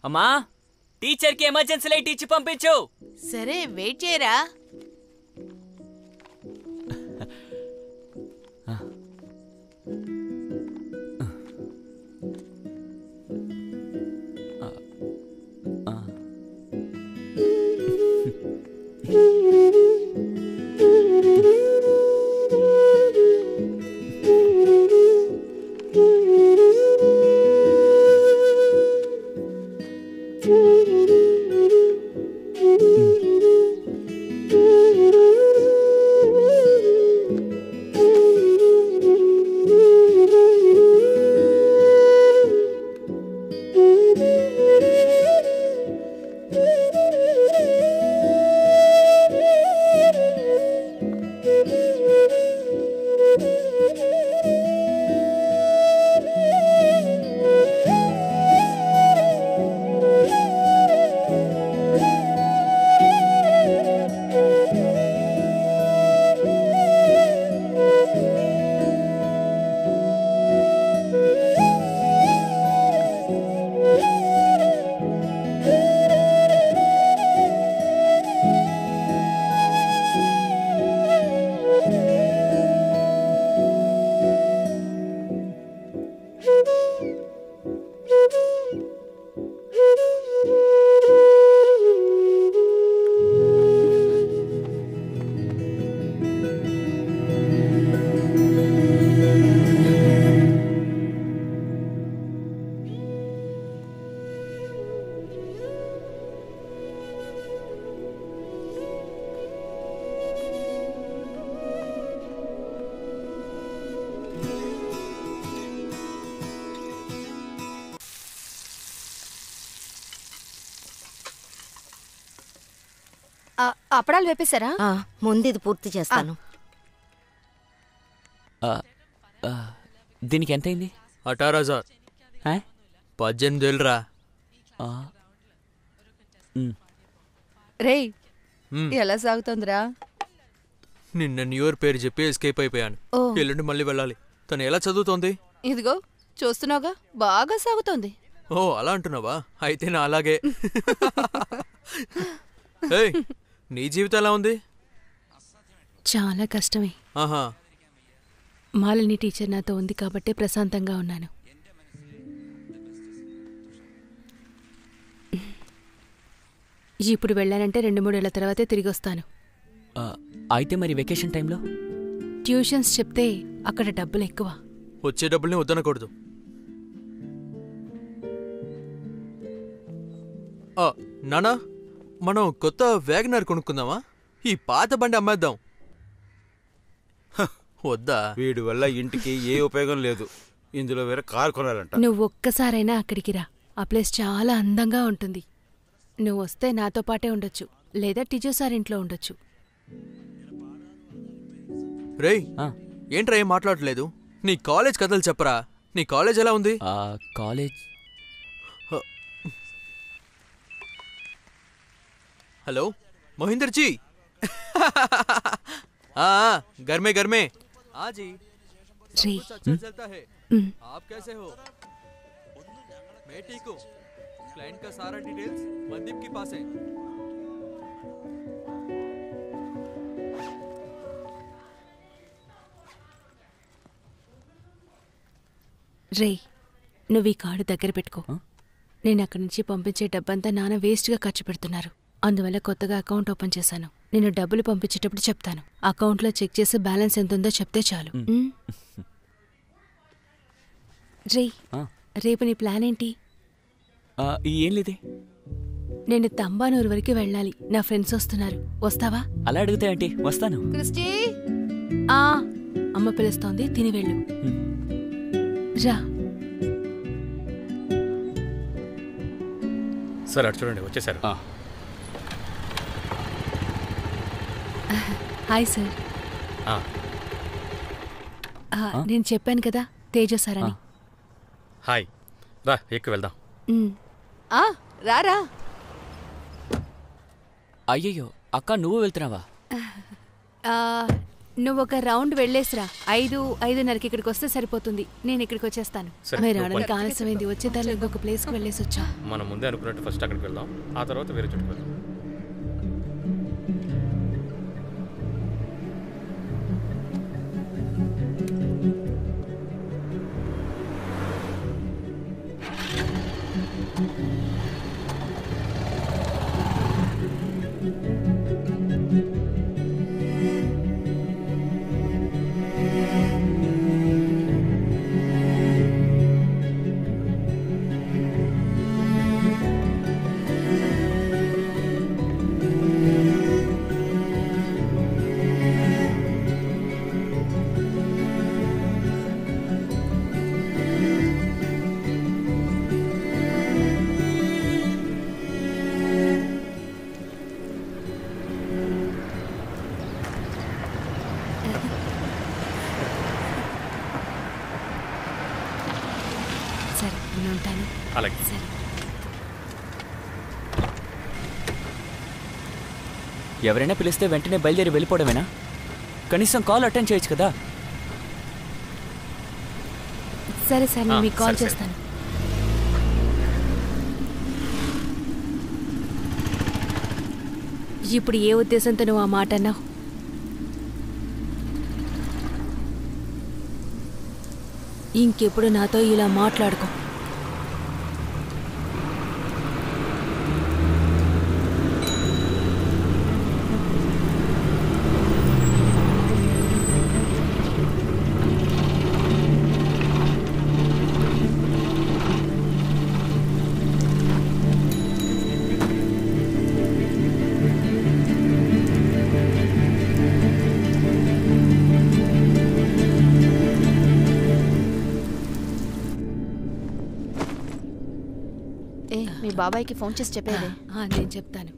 అమ్మా, టీచర్కి emergency light ఇచ్చి పంపించు. సరే, వెయిట్ చేయరా. అప్పడాలు వేపేశారా? ముందు ఇది పూర్తి చేస్తాను. దీనికి ఎంతైంది? 18,000. 18,000 రా. రేయ్, ఎలా సాగుతోందిరా? నిన్న న్యూ ఇయర్ పేరు చెప్పి ఎస్కేప్ అయిపోయాను. ఎల్లుండి మళ్ళీ వెళ్ళాలి. తను ఎలా చదువుతోంది? ఇదిగో చూస్తున్నావుగా, బాగా సాగుతోంది. ఓ, అలా అంటున్నావా? అయితే నా అలాగే. నీ జీవితం ఎలా ఉంది? చాలా కష్టమే. ఆహా, మాలిని టీచర్ నాతో ఉంది కాబట్టి ప్రశాంతంగా ఉన్నాను. ఇప్పుడు వెళ్ళానంటే 2-3 ఏళ్ల తర్వాతే తిరిగి వస్తాను. అయితే మరి వెకేషన్ టైంలో ట్యూషన్స్ చెప్తే అక్కడ డబ్బులు ఎక్కువ. వచ్చే డబ్బుల్ని వద్దనకూడదు. నానా, మనం కొత్త వ్యాగనర్ కొనుక్కుందామా? ఈ పాత బండి అమ్మేద్దాం. వద్దా? వీడి వల్ల ఇంటికి ఏ ఉపయోగం లేదు. ఇందులో వేరే కారు కొనాలంట. నువ్వు ఒక్కసారైనా అక్కడికి రా. ఆ ప్లేస్ చాలా అందంగా ఉంటుంది. నువ్వు వస్తే నాతో పాటే ఉండొచ్చు, లేదా టీచర్ సార్ ఇంట్లో ఉండొచ్చు. రేయ్, ఏంట్రా ఏం మాట్లాడలేదు? నీ కాలేజ్ కథలు చెప్పరా. నీ కాలేజ్ ఎలా ఉంది? కాలేజ్ हेलो मोहिंदर जी. घर में हाँ जी. अच्छा चलता है. आप कैसे हो? मैं ठीक हूँ. क्लाइंट का सारा डिटेल्स मनदीप के पास है. రే, నువ్వు ఈ కార్డు దగ్గర పెట్టుకో. నేను అక్కడి నుంచి పంపించే డబ్బంతా నాన్న వేస్ట్గా ఖర్చు పెడుతున్నారు. అందువల్ల కొత్తగా అకౌంట్ ఓపెన్ చేశాను. నేను డబ్బులు పంపించేటప్పుడు చెప్తాను. అకౌంట్లో చెక్ చేసి బ్యాలెన్స్ ఎంతుందో చెప్తే చాలు. రే, రేపు నీ ప్లాన్ ఏంటి? ఏం లేదే. నేను తంబానూరు వరకు వెళ్ళాలి. నా ఫ్రెండ్స్ వస్తున్నారు. వస్తావా? అలా అడిగితే ఏంటి, వస్తాను. క్రిస్టీ, అమ్మ పిలుస్తోంది, తిని వెళ్ళు. రా. సార్ అటు చూడండి, వచ్చేసారు. Hi sir. నేను చెప్పాను కదా, తేజ సార్ అని. హాయ్, రా ఎక్కి వెళ్దాం. రారా. అయ్యయ్యో అక్క, నువ్వు వెళ్తున్నావా? నువ్వు ఒక రౌండ్ వెళ్ళేసిరా. 5:30కి ఇక్కడికి వస్తే సరిపోతుంది. నేను ఇక్కడికి వచ్చేస్తాను. సరే, మీరు నువ్వు రావడానికి ఆలస్యమైంది. వచ్చే దారిలో ఇంకొక ప్లేస్కి వెళ్ళేసి వచ్చా. మనం ముందే అనుకున్నట్టు ఫస్ట్ అక్కడికి వెళ్దాం, ఆ తర్వాత వేరే చోటుకి వెళ్దాం. సరే, నేను ఉంటాను. అలాగే. సరే. ఎవరైనా పిలిస్తే వెంటనే బయలుదేరి వెళ్ళిపోవడమేనా? కనీసం కాల్ అటెండ్ చేయొచ్చు కదా. సరే సార్, నేను మీకు కాల్ సరే, సరే. చేస్తాను. ఇప్పుడు ఏ ఉద్దేశంతో నువ్వు ఆ మాట అన్నావు? ఇంకెప్పుడు నాతో ఇలా మాట్లాడుకో. మీ బాబాయ్కి ఫోన్ చేసి చెప్పేది. నేను చెప్తాను.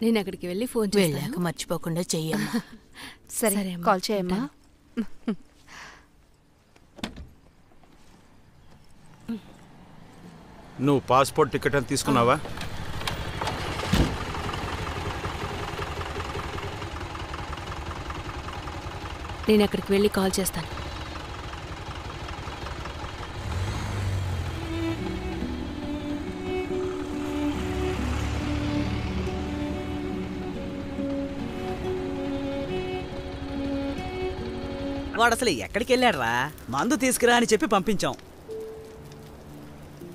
నేను అక్కడికి వెళ్ళి ఫోన్ చేస్తాను. వెళ్ళాక మర్చిపోకుండా చెయ్యమ్మా. సరే, సరే అమ్మా. కాల్ చేయమ్మా. నువ్వు పాస్పోర్ట్ టికెట్ అని తీసుకున్నావా? నేను అక్కడికి వెళ్ళి కాల్ చేస్తాను. వాడు అసలు ఎక్కడికి వెళ్ళాడ్రా? మందు తీసుకురా అని చెప్పి పంపించాం.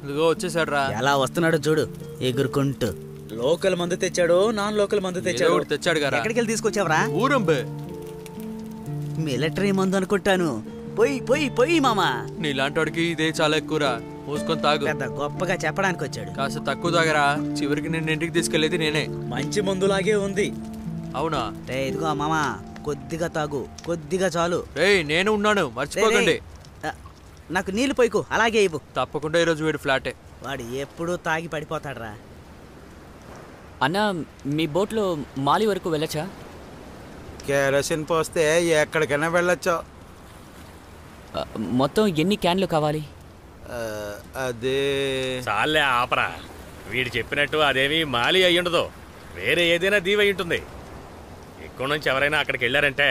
ఇదిగో వచ్చేసాడు రా. ఎలా వస్తున్నాడో చూడు, ఎగురుకుంటూ. లోకల్ మందు తెచ్చాడు, నాన్ లోకల్ మందు తెచ్చాడు. తెచ్చాడు కదా. ఎక్కడికి వెళ్ళి తీసుకొచ్చావరా? ఊరంబే. మిలిటరీ మందు అనుకుంటాను. పోయి పోయి పోయి మామా. నీలాంటి వాడికి ఇదే చాలా ఎక్కువరా. మూసుకొని తాగు. పెద్ద గొప్పగా చెప్పడానికి వచ్చాడు. కాస్త తక్కువ తాగరా. చివరికి నిన్ను ఇంటికి తీసుకెళ్లేది నేనే. మంచి మందులాగే ఉంది. అవునా? రే ఇదిగో మామా, కొద్దిగా తాగు, కొద్దిగా చాలు. రేయ్, నేను ఉన్నాను, మర్చిపోకండి. నాకు నీళ్లు పోయికు, అలాగే ఇవ్వు. తప్పకుండా ఈరోజు వీడు ఫ్లాటే. వాడు ఎప్పుడూ తాగి పడిపోతాడ్రా. అన్న, మీ బోట్లో మాలి వరకు వెళ్ళచ్చా? కెరసిన్ పోస్తే ఎక్కడికైనా వెళ్ళొచ్చా? మొత్తం ఎన్ని క్యాన్లు కావాలి? అదే చాలే ఆపరా. వీడు చెప్పినట్టు అదేమీ మాలి అయ్యుండదు, వేరే ఏదైనా దీవై ఉంటుంది. ఇక్కడ నుంచి ఎవరైనా అక్కడికి వెళ్ళారంటే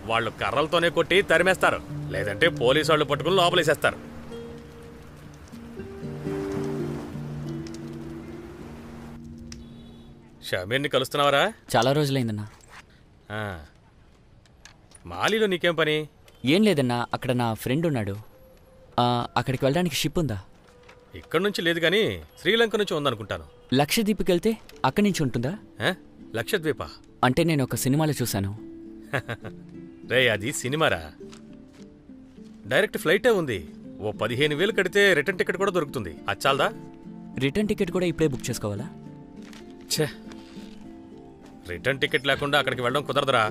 వాళ్ళు కర్రలతోనే కొట్టి తరిమేస్తారు, లేదంటే పోలీసు వాళ్ళు పట్టుకుని లోపలేసేస్తారు. షమీర్ని కలుస్తున్నావరా? చాలా రోజులైందన్నా. మాలిలో నీకేం పని? ఏం లేదన్నా, అక్కడ నా ఫ్రెండ్ ఉన్నాడు. అక్కడికి వెళ్ళడానికి షిప్ ఉందా? ఇక్కడ నుంచి లేదు కానీ శ్రీలంక నుంచి ఉందనుకుంటాను. లక్షద్వీప్కి వెళ్తే అక్కడి నుంచి ఉంటుందా? లక్షద్వీప అంటే నేను ఒక సినిమాలో చూశాను. రే, అది సినిమారా. డైరెక్ట్ ఫ్లైటే ఉంది. ఓ 15,000 కడితే రిటర్న్ టికెట్ కూడా దొరుకుతుంది. అచ్చాలదా? రిటర్న్ టికెట్ కూడా ఇప్పుడే బుక్ చేసుకోవాలా? ఛే, రిటర్న్ టికెట్ లేకుండా అక్కడికి వెళ్ళడం కుదరదురా.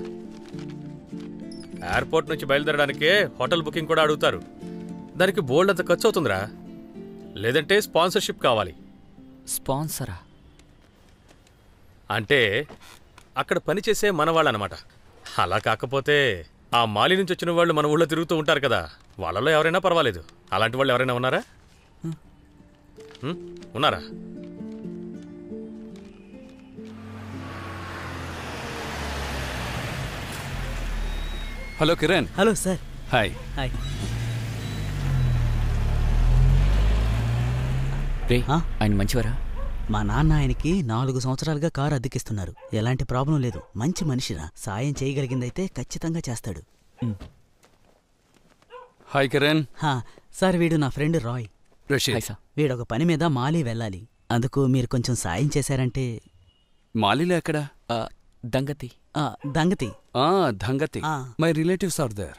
ఎయిర్పోర్ట్ నుంచి బయలుదేరడానికే హోటల్ బుకింగ్ కూడా అడుగుతారు. దానికి బోల్డ్ అంత ఖర్చు అవుతుందిరా. లేదంటే స్పాన్సర్షిప్ కావాలి. స్పాన్సరా? అంటే అక్కడ పనిచేసే మనవాళ్ళనమాట. అలా కాకపోతే ఆ మాలి నుంచి వచ్చిన వాళ్ళు మన ఊళ్ళో తిరుగుతూ ఉంటారు కదా, వాళ్ళలో ఎవరైనా పర్వాలేదు. అలాంటి వాళ్ళు ఎవరైనా ఉన్నారా? ఉన్నారా? Hello Kiran. Hello sir. Hi. Hi. రే ఆయన మంచివారా? మా నాన్న ఆయనకి 4 సంవత్సరాలుగా కారు అద్దెకిస్తున్నారు. ఎలాంటి ప్రాబ్లం లేదు. మంచి మనిషిరా. సాయం చేయగలిగిందైతే ఖచ్చితంగా చేస్తాడు. హాయ్ కిరణ్. సార్ వీడు నా ఫ్రెండ్ రాయ్. రషీద్. వీడొక పని మీద మాలి వెళ్ళాలి. అందుకు మీరు కొంచెం సాయం చేశారంటే. మాలిలో ఎక్కడ? దంగతి. దంగతి. దంగతి. My relatives are there.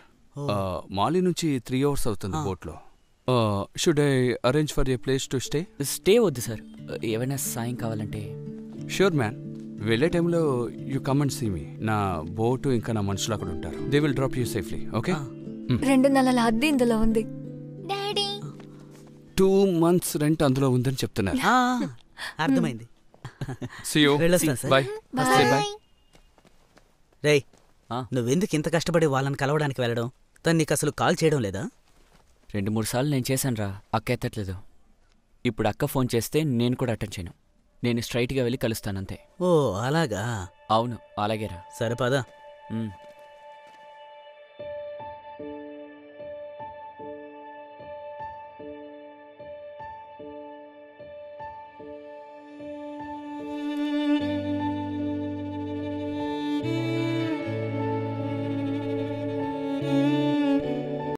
మాలి నుంచి 3 hours అవుతుంది బోట్లో. Should I arrange for a place to stay? Stay వద్దు సార్, ఏమైనా సాయం కావాలంటే. Sure man. వెళ్ళే టైంలో you come and see me. నా బోటు ఇంకా నా మనుషులు అక్కడ ఉంటారు. They will drop you safely. Okay? 2 నెలల అద్దె ఇందులో ఉంది. 2 months రెంట్ అందులో ఉందని చెప్తున్నారు. అర్థమైంది. See you. Bye. Bye. రేయ్, నువ్వెందుకు ఇంత కష్టపడి వాళ్ళని కలవడానికి వెళ్ళడం? తను నీకు అసలు కాల్ చేయడం లేదా? 2-3 సార్లు నేను చేశాను రా, అక్క ఎత్తట్లేదు. ఇప్పుడు అక్క ఫోన్ చేస్తే నేను కూడా అటెండ్ చేయను. నేను స్ట్రైట్గా వెళ్ళి కలుస్తానంతే. ఓ అలాగా? అవును అలాగేరా. సరే పదా.